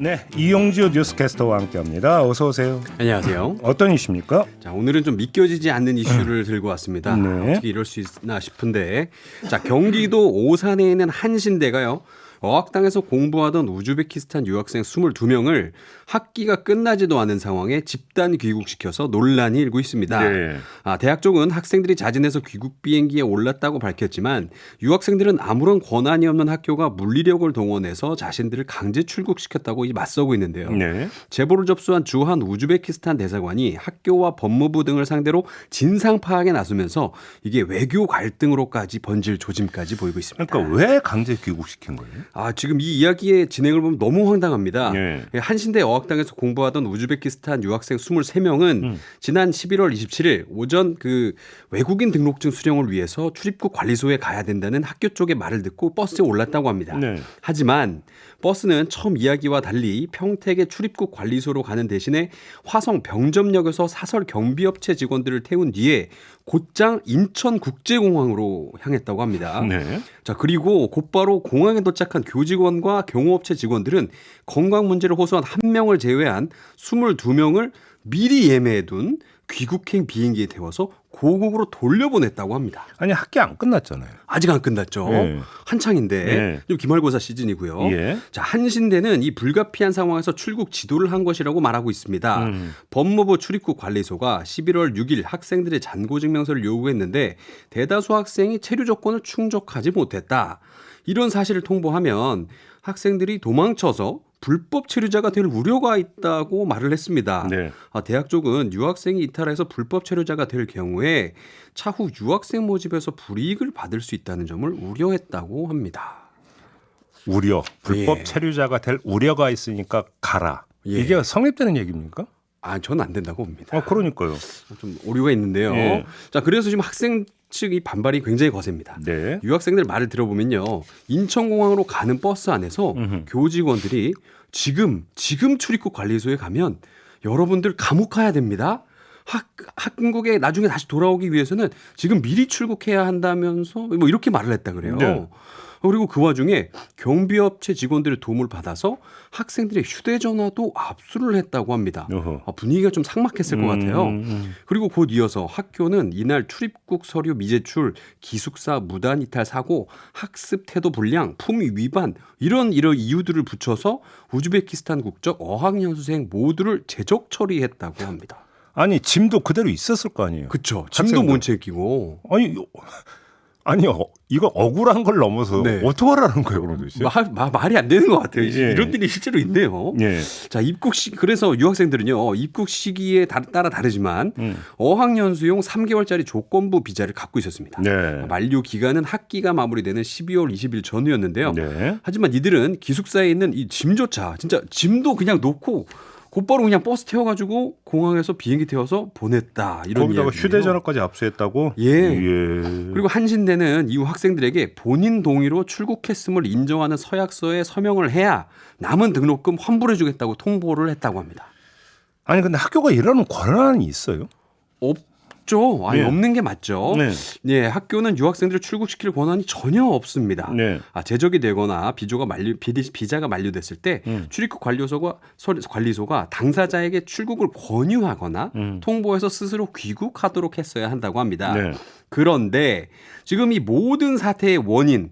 네, 이용주 뉴스캐스터와 함께합니다. 어서 오세요. 안녕하세요. 어떤 이슈입니까? 자, 오늘은 좀 믿겨지지 않는 이슈를 들고 왔습니다. 네. 어떻게 이럴 수 있나 싶은데, 자, 경기도 오산에 있는 한신대가요. 어학당에서 공부하던 우즈베키스탄 유학생 22명을 학기가 끝나지도 않은 상황에 집단 귀국시켜서 논란이 일고 있습니다. 네. 대학 쪽은 학생들이 자진해서 귀국 비행기에 올랐다고 밝혔지만 유학생들은 아무런 권한이 없는 학교가 물리력을 동원해서 자신들을 강제 출국시켰다고 맞서고 있는데요. 네. 제보를 접수한 주한 우즈베키스탄 대사관이 학교와 법무부 등을 상대로 진상 파악에 나서면서 이게 외교 갈등으로까지 번질 조짐까지 보이고 있습니다. 그러니까 왜 강제 귀국시킨 거예요? 지금 이 이야기의 진행을 보면 너무 황당합니다. 네. 한신대 어학당에서 공부하던 우즈베키스탄 유학생 23명은 지난 11월 27일 오전 그 외국인 등록증 수령을 위해서 출입국 관리소에 가야 된다는 학교 쪽의 말을 듣고 버스에 올랐다고 합니다. 네. 하지만 버스는 처음 이야기와 달리 평택의 출입국 관리소로 가는 대신에 화성 병점역에서 사설 경비업체 직원들을 태운 뒤에 곧장 인천국제공항으로 향했다고 합니다. 네. 자, 그리고 곧바로 공항에 도착한 교직원과 경호업체 직원들은 건강 문제를 호소한 한 명을 제외한 22명을 미리 예매해둔 귀국행 비행기에 태워서 고국으로 돌려보냈다고 합니다. 아니 학기 안 끝났잖아요. 아직 안 끝났죠. 네. 한창인데 네. 지금 기말고사 시즌이고요. 예. 자, 한신대는 이 불가피한 상황에서 출국 지도를 한 것이라고 말하고 있습니다. 법무부 출입국 관리소가 11월 6일 학생들의 잔고증명서를 요구했는데 대다수 학생이 체류 조건을 충족하지 못했다. 이런 사실을 통보하면 학생들이 도망쳐서 불법 체류자가 될 우려가 있다고 말을 했습니다. 네. 대학 쪽은 유학생이 이탈해서 불법 체류자가 될 경우에 차후 유학생 모집에서 불이익을 받을 수 있다는 점을 우려했다고 합니다. 우려. 불법 예. 체류자가 될 우려가 있으니까 가라. 예. 이게 성립되는 얘기입니까? 저는 안 된다고 봅니다. 그러니까요. 좀 오류가 있는데요. 예. 자, 그래서 지금 학생 측이 반발이 굉장히 거셉니다. 네. 유학생들 말을 들어보면요, 인천공항으로 가는 버스 안에서 교직원들이 지금 출입국 관리소에 가면 여러분들 감옥 가야 됩니다. 한국에 나중에 다시 돌아오기 위해서는 지금 미리 출국해야 한다면서 뭐 이렇게 말을 했다 그래요. 네. 그리고 그 와중에 경비업체 직원들의 도움을 받아서 학생들의 휴대전화도 압수를 했다고 합니다. 분위기가 좀 삭막했을 것 같아요. 그리고 곧 이어서 학교는 이날 출입국 서류 미제출, 기숙사 무단 이탈 사고, 학습 태도 불량, 품위 위반 이런 이유들을 붙여서 우즈베키스탄 국적 어학연수생 모두를 제적 처리했다고 합니다. 아니 짐도 그대로 있었을 거 아니에요. 그렇죠. 짐도 못 챙기고. 아니 이거 억울한 걸 넘어서 네. 어떻게 하라는 거예요, 그럼 도대체? 말이 안 되는 것 같아요. 예. 이런 일이 실제로 있네요. 예. 자, 그래서 유학생들은요, 입국 시기에 따라 다르지만 어학연수용 3개월짜리 조건부 비자를 갖고 있었습니다. 네. 만료 기간은 학기가 마무리되는 12월 20일 전후였는데요. 네. 하지만 이들은 기숙사에 있는 이 짐조차 진짜 짐도 그냥 놓고 곧바로 그냥 버스 태워가지고 공항에서 비행기 태워서 보냈다. 이런 거기다가 이야기예요. 휴대전화까지 압수했다고? 예. 예. 그리고 한신대는 이후 학생들에게 본인 동의로 출국했음을 인정하는 서약서에 서명을 해야 남은 등록금 환불해주겠다고 통보를 했다고 합니다. 아니 근데 학교가 이러는 권한이 있어요? 없죠. 네. 없는 게 맞죠. 네. 예, 학교는 유학생들을 출국시킬 권한이 전혀 없습니다. 네. 제적이 되거나 비자가 만료됐을 때 출입국 관리소가 당사자에게 출국을 권유하거나 통보해서 스스로 귀국하도록 했어야 한다고 합니다. 네. 그런데 지금 이 모든 사태의 원인,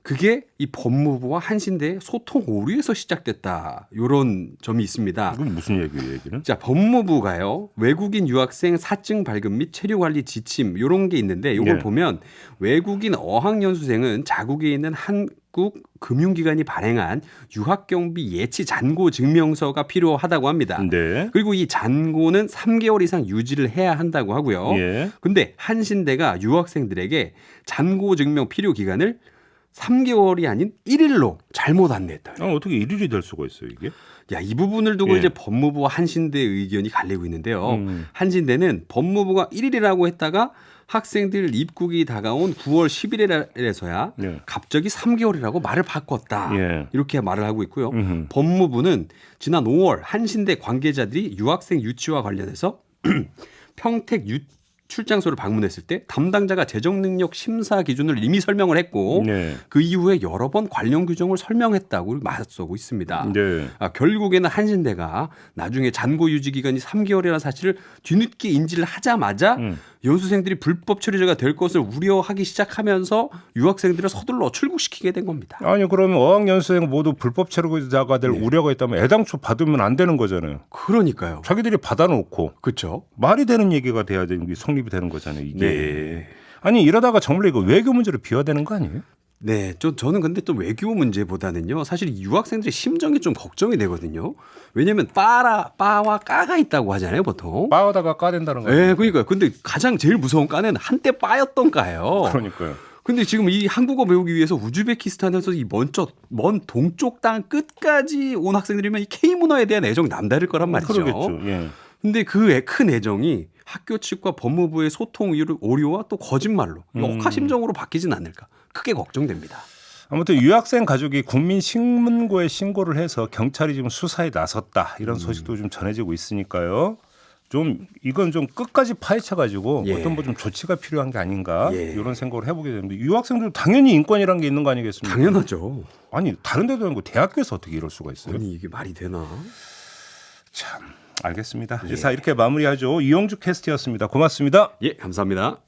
그게 이 법무부와 한신대의 소통 오류에서 시작됐다. 이런 점이 있습니다. 이건 무슨 얘기예요, 얘기는? 자, 법무부가요, 외국인 유학생 사증 발급 및 체류 관리 지침 이런 게 있는데 이걸 네. 보면 외국인 어학연수생은 자국에 있는 한국 금융기관이 발행한 유학경비 예치 잔고 증명서가 필요하다고 합니다. 네. 그리고 이 잔고는 3개월 이상 유지를 해야 한다고 하고요. 예. 근데 한신대가 유학생들에게 잔고 증명 필요 기간을 3개월이 아닌 1일로 잘못 안내했다. 어떻게 일일이 될 수가 있어요, 이게? 이 부분을 두고 예. 이제 법무부와 한신대 의견이 갈리고 있는데요. 한신대는 법무부가 1일이라고 했다가 학생들 입국이 다가온 9월 10일에서야 네. 갑자기 3개월이라고 말을 바꿨다. 예. 이렇게 말을 하고 있고요. 법무부는 지난 5월 한신대 관계자들이 유학생 유치와 관련해서 평택 출장소를 방문했을 때 담당자가 재정 능력 심사 기준을 이미 설명을 했고 네. 그 이후에 여러 번 관련 규정을 설명했다고 맞서고 있습니다. 네. 결국에는 한신대가 나중에 잔고 유지 기간이 3개월이라는 사실을 뒤늦게 인지를 하자마자 연수생들이 불법 체류자가 될 것을 우려하기 시작하면서 유학생들을 서둘러 출국시키게 된 겁니다. 아니 그러면 어학연수생 모두 불법 체류자가 될 우려가 있다면 애당초 받으면 안 되는 거잖아요. 그러니까요. 자기들이 받아놓고 그렇죠. 말이 되는 얘기가 돼야 되는 게 성립이 되는 거잖아요. 이게. 네. 아니 이러다가 정말 이거 외교 문제로 비화되는 거 아니에요? 네, 저는 근데 또 외교 문제보다는요, 사실 이 유학생들의 심정이 좀 걱정이 되거든요. 왜냐하면 빠와 까가 있다고 하잖아요, 보통. 빠하다가 까댄다는 거예요. 네, 그러니까요. 근데 가장 제일 무서운 까는 한때 빠였던 까예요. 그러니까요. 근데 지금 이 한국어 배우기 위해서 우즈베키스탄에서 이 먼 동쪽 땅 끝까지 온 학생들이면 이 K 문화에 대한 애정이 남다를 거란 말이죠. 그러겠죠. 예. 근데 그 큰 애정이 학교 측과 법무부의 소통 오류와 또 거짓말로 억하심정으로 바뀌진 않을까 크게 걱정됩니다. 아무튼 유학생 가족이 국민신문고에 신고를 해서 경찰이 지금 수사에 나섰다 이런 소식도 좀 전해지고 있으니까요. 좀 이건 좀 끝까지 파헤쳐 가지고 예. 어떤 뭐 좀 조치가 필요한 게 아닌가 예. 이런 생각을 해보게 됩니다. 유학생들 당연히 인권이라는 게 있는 거 아니겠습니까? 당연하죠. 아니 다른 데도 아니고 대학교에서 어떻게 이럴 수가 있어요? 아니 이게 말이 되나? 참 알겠습니다. 예. 자 이렇게 마무리하죠. 이영주 캐스트였습니다. 고맙습니다. 예, 감사합니다.